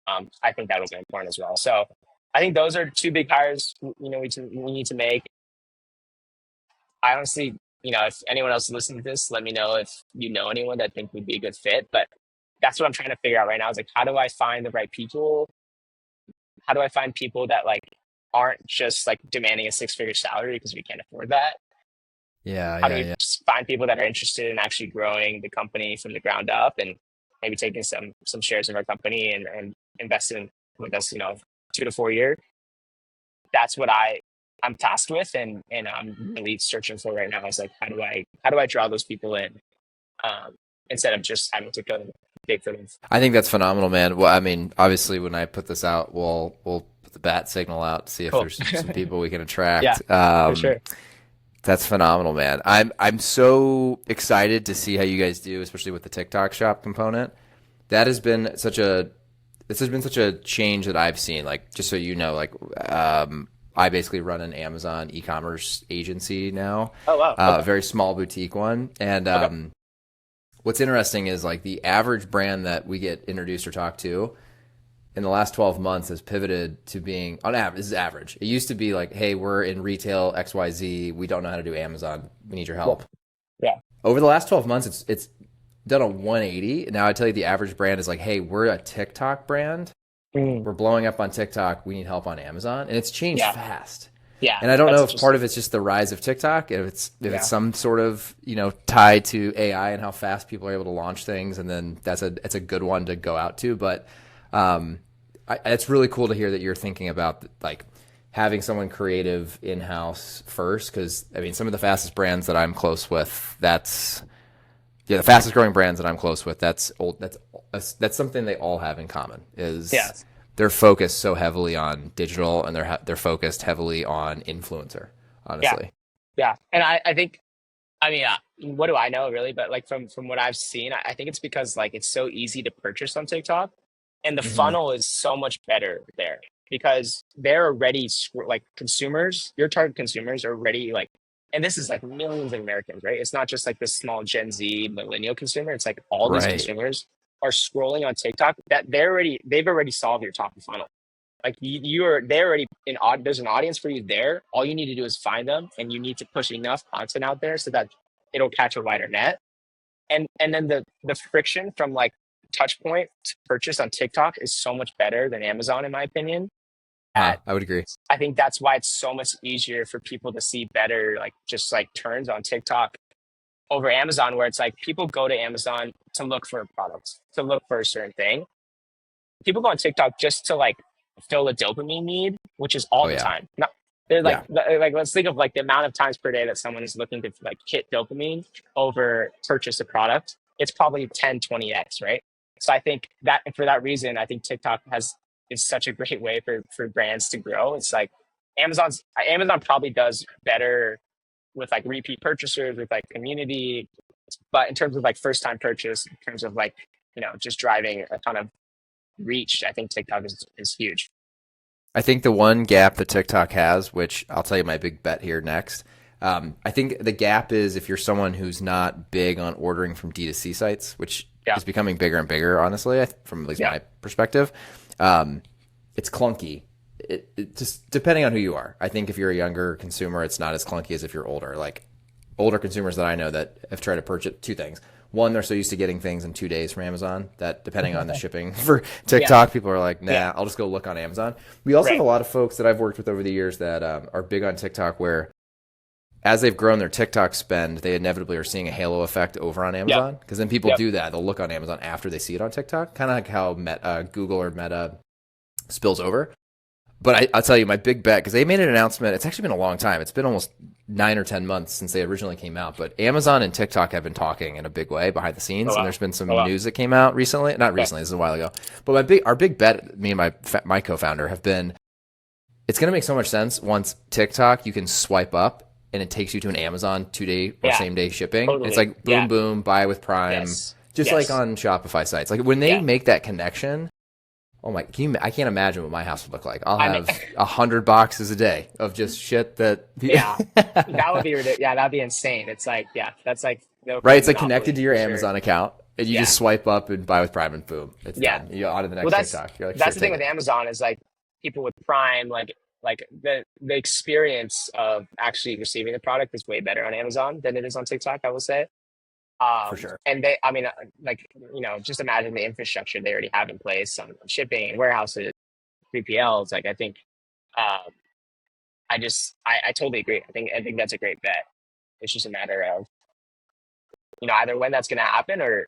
I think that'll be important as well. So I think those are two big hires we need to make. I honestly if anyone else listening to this, let me know if you know anyone that think would be a good fit. But that's what I'm trying to figure out right now is like, how do I find the right people? How do I find people that like aren't just like demanding a six-figure salary because we can't afford that? Yeah, How do yeah, we yeah. find people that are interested in actually growing the company from the ground up and maybe taking some shares in our company and investing with us, 2 to 4 years? That's what I'm tasked with and I'm really searching for right now is like how do I draw those people in um, instead of just having to go big for them. I think that's phenomenal, man. Well, I mean, obviously, when I put this out, we'll put the bat signal out to see if Cool. there's some people we can Yeah, attract. for sure. That's phenomenal, man. I'm so excited to see how you guys do, especially with the TikTok shop component. That has been such a this has been such a change that I've seen. Like, just so you know, like I basically run an Amazon e-commerce agency now, Oh wow. a Okay. very small boutique one, and Okay. what's interesting is like the average brand that we get introduced or talked to in the last 12 months has pivoted to being on average. This is average. It used to be like, hey, we're in retail XYZ. We don't know how to do Amazon. We need your Yeah. help. Yeah. Over the last 12 months, it's done a 180. Now I tell you the average brand is like, hey, we're a TikTok brand. Mm. We're blowing up on TikTok. We need help on Amazon. And it's changed Yeah. fast. Yeah. And I don't That's know if part interesting. of it's just the rise of TikTok, if it's Yeah. some sort of tie to AI and how fast people are able to launch things, and then it's a good one to go out to. But it's really cool to hear that you're thinking about like having someone creative in house first, because I mean some of the fastest brands that I'm close with, the fastest growing brands that I'm close with, that's something they all have in common Yeah. is they're focused so heavily on digital, and they're focused heavily on influencer, Yeah. honestly. Yeah. And I think, I mean, what do I know really? But like from what I've seen, I think it's because like it's so easy to purchase on TikTok, and the Hmm. funnel is so much better there because they're already like consumers. Your target consumers are already like, and this is like millions of Americans, right? It's not just like this small Gen Z millennial consumer. It's like all these Right. consumers are scrolling on TikTok that they've already solved your top of funnel. Like they're already there's an audience for you there. All you need to do is find them, and you need to push enough content out there so that it'll catch a wider net. And then the friction from like touch point to purchase on TikTok is so much better than Amazon, in my opinion. At I would agree. I think that's why it's so much easier for people to see better, like just like turns on TikTok over Amazon, where it's like people go to Amazon to look for a product, to look for a certain thing. People go on TikTok just to like fill a dopamine need, which is all Oh the yeah. time. Not they're Yeah. like let's think of like the amount of times per day that someone is looking to like hit dopamine over purchase a product. It's probably 10, 20x, right? So I think that for that reason, I think TikTok is such a great way for brands to grow. It's like Amazon probably does better with like repeat purchasers, with like community, but in terms of like first time purchase, in terms of like just driving a ton of reach, I think TikTok is huge. I think the one gap that TikTok has, which I'll tell you my big bet here next, I think the gap is if you're someone who's not big on ordering from D2C sites, which Yeah. is becoming bigger and bigger, honestly, from at least Yeah. my perspective. It's clunky. It just depending on who you are. I think if you're a younger consumer, it's not as clunky as if you're older. Like older consumers that I know that have tried to purchase two things. One, they're so used to getting things in 2 days from Amazon that depending on the shipping for Yeah. TikTok, people are like, Yeah. nah, I'll just go look on Amazon. We also have Right. a lot of folks that I've worked with over the years that are big on TikTok where as they've grown their TikTok spend, they inevitably are seeing a halo effect over on Yep. Amazon because then people Yep. do that. They'll look on Amazon after they see it on TikTok, kind of like how Google or Meta spills over. But I'll tell you my big bet, because they made an announcement. It's actually been a long time. It's been almost 9 or 10 months since they originally came out. But Amazon and TikTok have been talking in a big way behind the Oh scenes. And wow. there's been some Oh wow. news that came out recently. Not Okay. recently, this is a while ago. But our big bet, me and my co-founder have been, it's going to make so much sense once TikTok, you can swipe up and it takes you to an Amazon 2 day or Yeah. same day shipping. Totally. It's like boom, Yeah. boom, buy with Prime, Yes. just like Yes. on Shopify sites. Like when they Yeah. make that connection, oh my! I can't imagine what my house would look like. I'll I mean, have 100 boxes a day of just shit that. yeah, that would be ridiculous. Yeah, that'd be insane. It's like, yeah, that's like no Right, kind it's of like connected to monopoly your for sure. Amazon account, and you Yeah. just swipe up and buy with Prime, and boom, it's Yeah. done. You're on to the Well, next TikTok. You're like, that's shit, the thing take with it. Amazon is like people with Prime, like Like the experience of actually receiving the product is way better on Amazon than it is on TikTok, I will say. For sure. And they, I mean, like, just imagine the infrastructure they already have in place on shipping and warehouses, 3PLs. Like, I think, um, I totally agree. I think that's a great bet. It's just a matter of, either when that's going to happen or,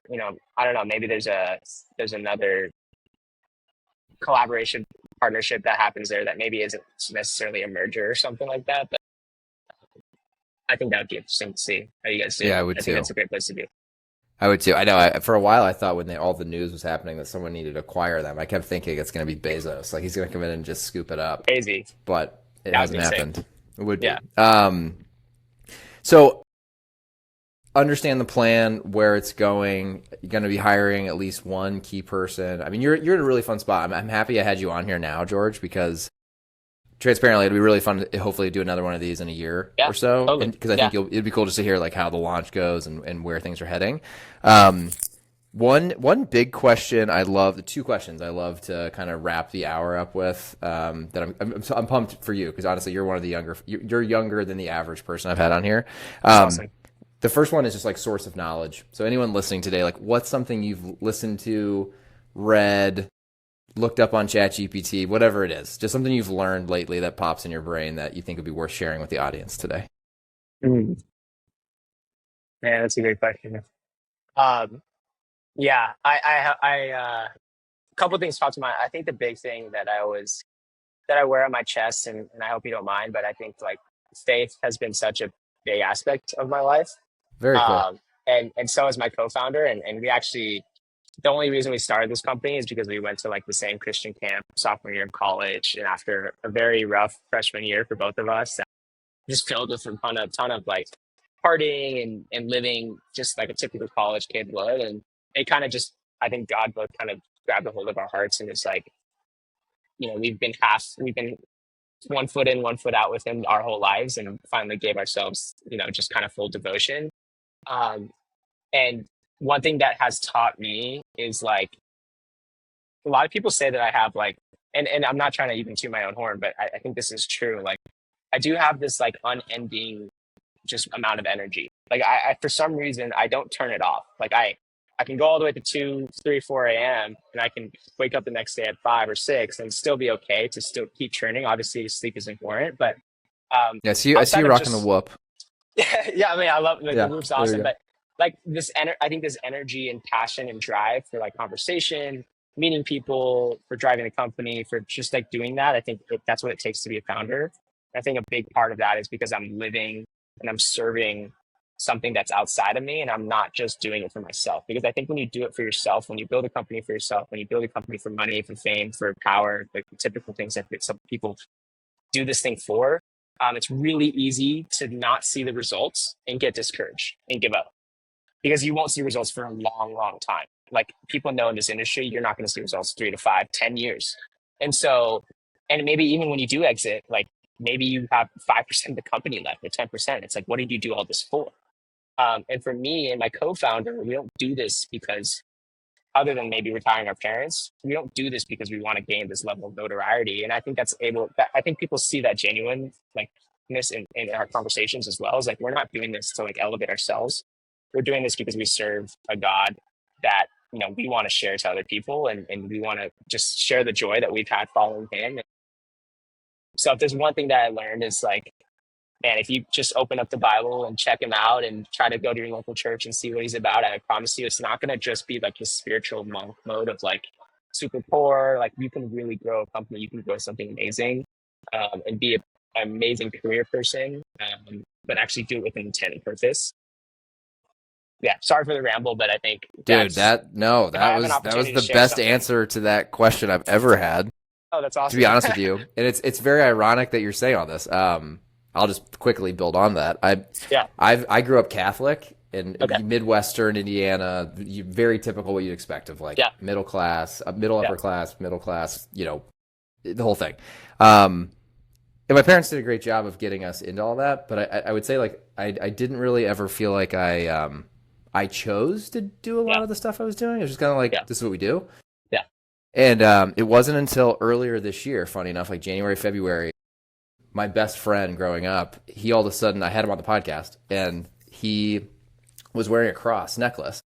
I don't know, maybe there's another collaboration partnership that happens there that maybe isn't necessarily a merger or something like that. But I think that would be interesting to see how you guys do. Yeah, I would I think too. that's a great place to be. I would too. I know. For a while, I thought when all the news was happening that someone needed to acquire them, I kept thinking it's going to be Bezos. Like he's going to come in and just scoop it up. Crazy. But it That would hasn't be sick. happened. It would be. Yeah. So understand the plan, where it's going. You're going to be hiring at least one key person. I mean, you're in a really fun spot. I'm happy I had you on here now, George, because transparently, it'd be really fun to hopefully do another one of these in a year Yeah. or so. Totally. Because I Yeah. think it'd be cool just to hear like how the launch goes and where things are heading. One big question two questions I love to kind of wrap the hour up with. That I'm pumped for you because honestly, you're one of the you're younger than the average person I've had on here. That's awesome. The first one is just like source of knowledge. So anyone listening today, like what's something you've listened to, read, looked up on ChatGPT, whatever it is, just something you've learned lately that pops in your brain that you think would be worth sharing with the audience today. Mm. Yeah, that's a great question. Um, yeah, a couple things pop to mind. I think the big thing that I wear on my chest, and I hope you don't mind, but I think like faith has been such a big aspect of my life. Very cool. And so is my co-founder, and we actually, the only reason we started this company is because we went to like the same Christian camp sophomore year of college, and after a very rough freshman year for both of us, just filled with a ton of like partying and living just like a typical college kid would, and it kind of just, I think God both kind of grabbed a hold of our hearts, and it's like, we've been 1 foot in, 1 foot out with him our whole lives, and finally gave ourselves, just kind of full devotion. Um, and one thing that has taught me is like a lot of people say that I have like, and I'm not trying to even toot my own horn, but I think this is true. Like I do have this like unending just amount of energy. Like I for some reason I don't turn it off. Like I can go all the way to 2, 3, 4 a.m. and I can wake up the next day at 5 or 6 and still be okay to still keep churning. Obviously sleep is important, but Yeah, I see outside you of rocking the just whoop. yeah, I mean, I love like the Yeah, roof's there you awesome, go. but like I think this energy and passion and drive for like conversation, meeting people, for driving a company, for just like doing that. I think that's what it takes to be a founder. I think a big part of that is because I'm living and I'm serving something that's outside of me, and I'm not just doing it for myself. Because I think when you do it for yourself, when you build a company for yourself, when you build a company for money, for fame, for power, like the typical things that some people do this thing for, it's really easy to not see the results and get discouraged and give up because you won't see results for a long, long time. Like people know in this industry, you're not going to see results 3 to 5, 10 years. And so, and maybe even when you do exit, like maybe you have 5% of the company left or 10%. It's like, what did you do all this for? And for me and my co-founder, we don't do this because other than maybe retiring our parents, we don't do this because we want to gain this level of notoriety. And I think I think people see that genuine like in our conversations as well. Is like, we're not doing this to like elevate ourselves. We're doing this because we serve a God that, we want to share to other people, and we want to just share the joy that we've had following him. So if there's one thing that I learned is like, man, if you just open up the Bible and check him out and try to go to your local church and see what he's about, I promise you, it's not going to just be like this spiritual monk mode of like super poor. Like you can really grow a company, you can grow something amazing, and be an amazing career person, but actually do it with an intent and purpose. Yeah, sorry for the ramble, but I think Dude, that's that if I have an was opportunity to the share best something. answer to that question I've ever had, Oh, that's to be awesome. honest with you. And it's very ironic that you're saying all this. I'll just quickly build on that. Yeah. I grew up Catholic in Okay. Midwestern Indiana, very typical what you'd expect of like Yeah. middle class, middle Yeah. upper class, middle class, the whole thing. And my parents did a great job of getting us into all that, but I would say like I didn't really ever feel like I chose to do a lot Yeah. of the stuff I was doing. It was just kind of like, Yeah. this is what we do. Yeah. And it wasn't until earlier this year, funny enough, like January, February, my best friend growing up, he all of a sudden, I had him on the podcast, and he was wearing a cross necklace.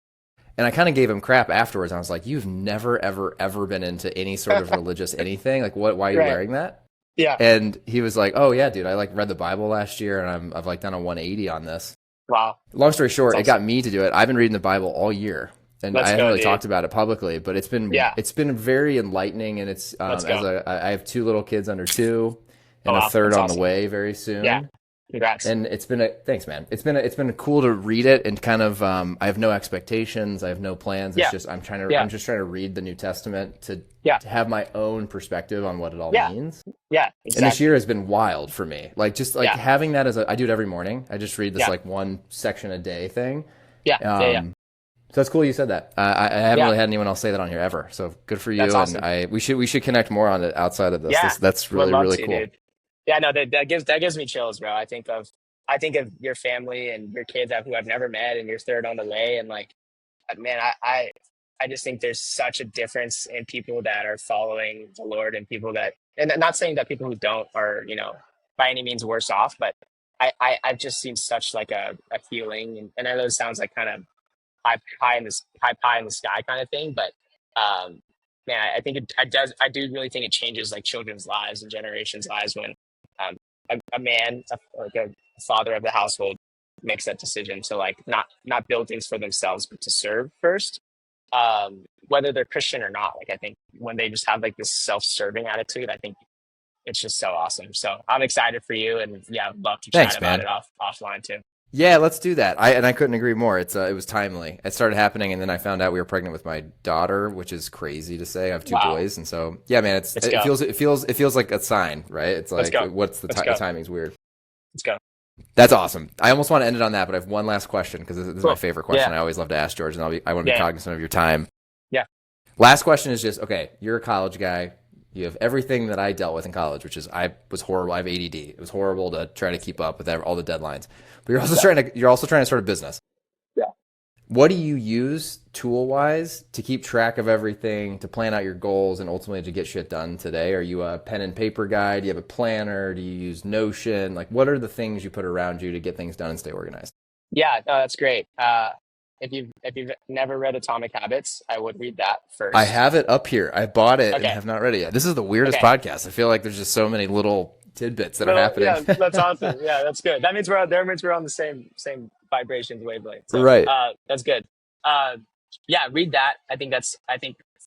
And I kind of gave him crap afterwards. I was like, "You've never, ever, ever been into any sort of religious anything. Like, what? Why are you Right. wearing that?" Yeah. And he was like, "Oh yeah, dude. I like read the Bible last year, and I've like done a 180 on this." Wow. Long story That's short, it got awesome. me to do it. I've been reading the Bible all year, and I Let's haven't go, really dude. talked about it publicly, but Yeah. it's been very enlightening. And it's Let's as go. I have two little kids under 2, Oh, and a wow. third That's on the awesome. way very Yeah. soon. Congrats. And it's been a thanks, man. It's been cool to read it and kind of I have no expectations, I have no plans. It's Yeah. just Yeah. I'm just trying to read the New Testament Yeah. to have my own perspective on what it all Yeah. means. Yeah. And this Exactly. year has been wild for me. Like just like Yeah. having that as I do it every morning. I just read this Yeah. like one section a day thing. Yeah. Yeah. Yeah. So it's cool you said that. I haven't Yeah. really had anyone else say that on here ever. So good for That's you. And awesome. we should connect more on it outside of this. Yeah. That's Would really love really to, cool. dude. Yeah. No, that gives me chills, bro. I think of your family and your kids who I've never met, and your third on the way, and like, man, I just think there's such a difference in people that are following the Lord and people that, and I'm not saying that people who don't are, by any means worse off, but I've just seen such like a healing, and I know it sounds like kind of high pie in the sky kind of thing, but um, man, I think I do really think it changes like children's lives and generations' lives when um, a man, like a father of the household, makes that decision to like not build things for themselves, but to serve first, whether they're Christian or not. Like I think when they just have like this self-serving attitude, I think it's just so awesome. So I'm excited for you, and yeah, I'd love to chat Thanks, about it man. offline too. Yeah, let's do that. I couldn't agree more. It was timely. It started happening, and then I found out we were pregnant with my daughter, which is crazy to say. I have two Wow, boys, and so yeah, man, let's go, it feels like a sign, right? It's let's like go, what's let's the go, timing's weird. let's go. That's awesome. I almost want to end it on that, but I have one last question because this is my Cool. favorite question. Yeah, I always love to ask George, and I want to be yeah, cognizant of your time. yeah, Last question is just okay. You're a college guy. You have everything that I dealt with in college, which is I was horrible. I have ADD. It was horrible to try to keep up with all the deadlines. But yeah, you're also trying to start a business. yeah. What do you use tool wise to keep track of everything, to plan out your goals, and ultimately to get shit done today? Are you a pen and paper guy? Do you have a planner? Do you use Notion? Like, what are the things you put around you to get things done and stay organized? Yeah, no, that's great. If you've never read Atomic Habits, I would read that I first. have it up here. I bought it and Okay, have not read it yet. This is the weirdest okay. podcast. I feel like there's just so many little tidbits that are No, happening. yeah, that's awesome. Yeah, that's good. That means we're on the same vibrations wavelength. So Right. that's good. Uh, yeah, read that. I think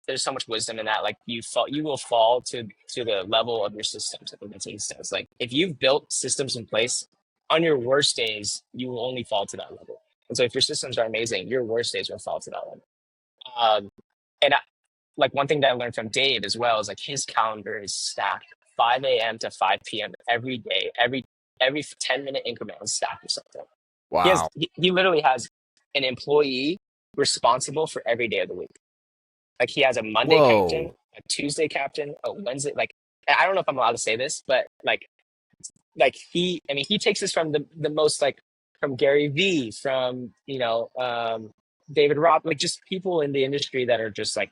there's so much wisdom in that. Like you will fall to the level of your systems. I think that's what he says. Like if you've built systems in place, on your worst days, you will only fall to that level. And so if your systems are amazing, your worst days will fall to that level. Um, and like one thing that I learned from Dave as well is like his calendar is stacked 5 a.m. to 5 p.m. every day, every 10-minute increment is stacked or something. Wow. He literally has an employee responsible for every day of the week. Like he has a Monday captain, Whoa. a Tuesday captain, a Wednesday. Like I don't know if I'm allowed to say this, but like he takes this from the most like from Gary V, from David Robb, like just people in the industry that are just like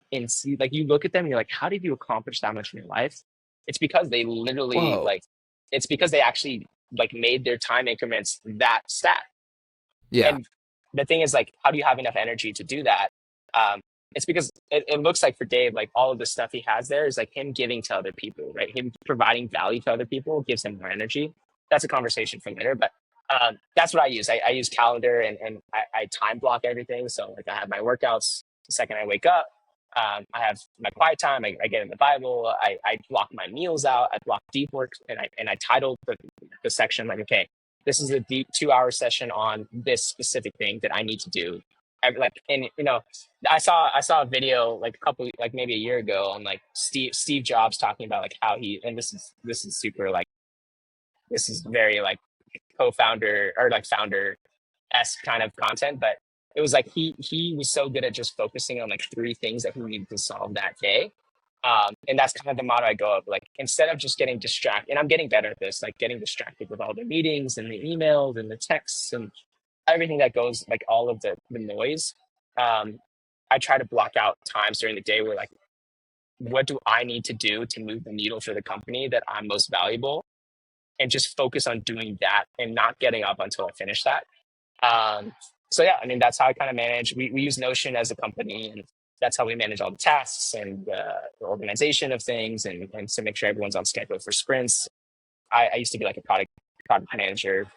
like you look at them and you're like, how did you accomplish that much in your life? It's because they literally Whoa. like it's because they actually like made their time increments that stat. Yeah. And the thing is, like, how do you have enough energy to do that? Um, it's because it looks like for Dave, like all of the stuff he has there is like him giving to other people, right? Him providing value to other people gives him more energy. That's a conversation for later, but that's what I use. I use calendar, and I time block everything. So like I have my workouts the second I wake up. I have my quiet time. I get in the Bible. I block my meals out. I block deep work, and I titled the section like, okay, this is a deep 2 hour session on this specific thing that I need to do. Like, and I saw a video like a couple, like maybe a year ago, on like Steve Jobs talking about like how and this is super like, this is very like co-founder or like founder esque kind of content, but it was like he was so good at just focusing on like three things that he needed to solve that day. And that's kind of the motto I go of, like, instead of just getting distracted, and I'm getting better at this, like getting distracted with all the meetings and the emails and the texts and everything that goes, like all of the noise. Um, I try to block out times during the day where like, what do I need to do to move the needle for the company that I'm most valuable? and just focus on doing that and not getting up until I finish that. Um, so yeah, I mean, that's how I kind of manage. We use Notion as a company, and that's how we manage all the tasks and the organization of things, and to make sure everyone's on schedule for sprints. I used to be like a product manager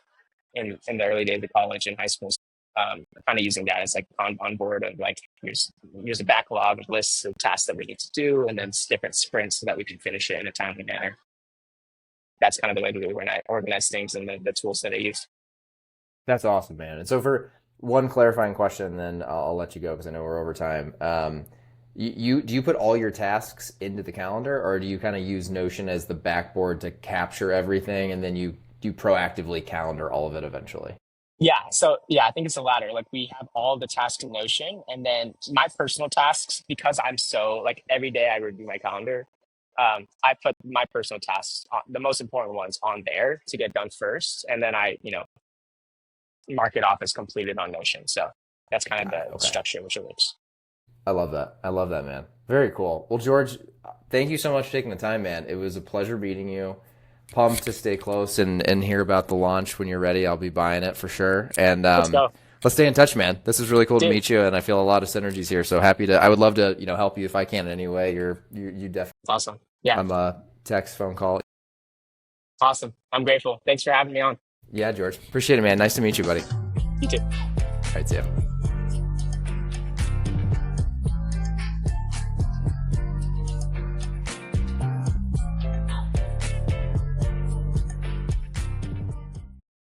in the early days of college and high school. Kind of using that as like on board of like here's a backlog of lists of tasks that we need to do, and then different sprints so that we can finish it in a timely manner. That's kind of the way we organize things and the tools that I use. That's awesome, man. And so for one clarifying question, then I'll let you go because I know we're over time. Do you put all your tasks into the calendar, or do you kind of use Notion as the backboard to capture everything, and then you proactively calendar all of it eventually? Yeah. So yeah, I think it's the latter. Like we have all the tasks in Notion, and then my personal tasks, because I'm so like every day I review my calendar. I put my personal tasks, the most important ones, on there to get done first, and then I, mark it off as completed on Notion. So that's kind of Got it. the Okay. structure which it works. I love that. I love that, man. Very cool. Well, George, thank you so much for taking the time, man. It was a pleasure meeting you. Pumped to stay close and hear about the launch when you're ready. I'll be buying it for sure. And Let's go, let's stay in touch, man. This is really cool to dude. meet you, and I feel a lot of synergies here. So happy to. I would love to, help you if I can in any way. You definitely. It's awesome. Yeah, I'm a text, phone call. awesome. I'm grateful. Thanks for having me on. Yeah, George. Appreciate it, man. Nice to meet you, buddy. You too. All right, see ya.